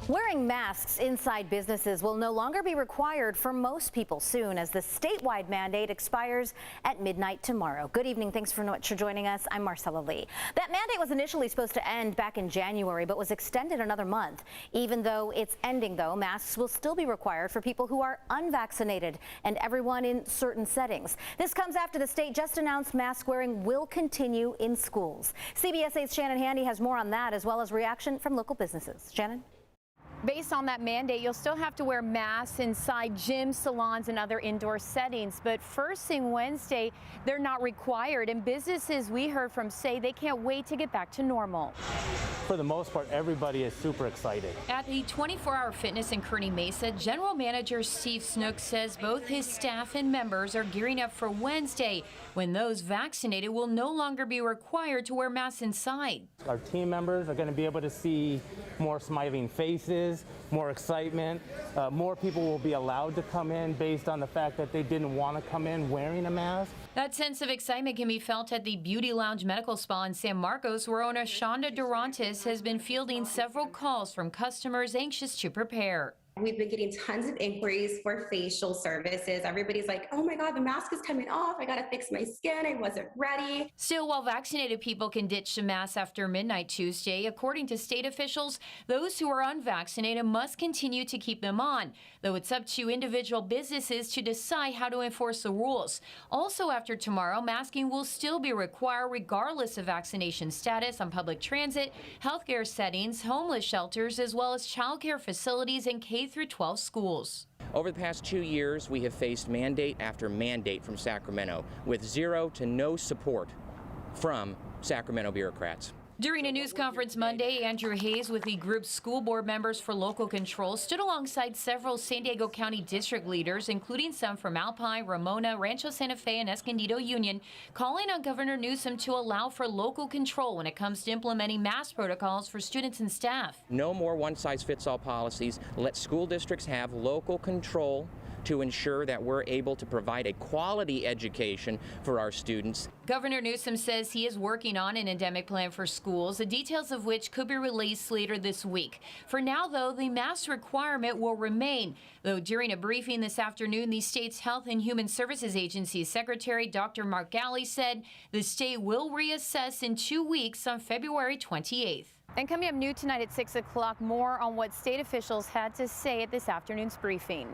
Wearing masks inside businesses will no longer be required for most people soon as the statewide mandate expires at midnight tomorrow. Good evening. Thanks for joining us. I'm Marcella Lee. That mandate was initially supposed to end back in January, but was extended another month. Even though it's ending, masks will still be required for people who are unvaccinated and everyone in certain settings. This comes after the state just announced mask wearing will continue in schools. CBS 8's Shannon Handy has more on that, as well as reaction from local businesses. Shannon? Based on that mandate, you'll still have to wear masks inside gyms, salons, and other indoor settings. But first thing Wednesday, they're not required. And businesses we heard from say they can't wait to get back to normal. For the most part, everybody is super excited. At the 24-hour fitness in Kearney Mesa, General Manager Steve Snook says both his staff and members are gearing up for Wednesday, when those vaccinated will no longer be required to wear masks inside. Our team members are going to be able to see more smiling faces, more excitement. More people will be allowed to come in based on the fact that they didn't want to come in wearing a mask. That sense of excitement can be felt at the Beauty Lounge Medical Spa in San Marcos, where owner Shonda Durantes has been fielding several calls from customers anxious to prepare. We've been getting tons of inquiries for facial services. Everybody's like, oh my God, the mask is coming off. I got to fix my skin. I wasn't ready. Still, while vaccinated people can ditch the mask after midnight Tuesday, according to state officials, those who are unvaccinated must continue to keep them on, though it's up to individual businesses to decide how to enforce the rules. Also, after tomorrow, masking will still be required regardless of vaccination status on public transit, healthcare settings, homeless shelters, as well as childcare facilities and K-12 schools. Over the past 2 years, we have faced mandate after mandate from Sacramento, with zero to no support from Sacramento bureaucrats. During a news conference Monday, Andrew Hayes with the group's school board members for local control stood alongside several San Diego County district leaders, including some from Alpine, Ramona, Rancho Santa Fe, and Escondido Union, calling on Governor Newsom to allow for local control when it comes to implementing mask protocols for students and staff. No more one-size-fits-all policies. Let school districts have local control to ensure that we're able to provide a quality education for our students. Governor Newsom says he is working on an endemic plan for schools, the details of which could be released later this week. For now, though, the mask requirement will remain. Though during a briefing this afternoon, the state's Health and Human Services Agency Secretary Dr. Mark Galley said the state will reassess in 2 weeks on February 28th. And coming up new tonight at 6 o'clock, more on what state officials had to say at this afternoon's briefing.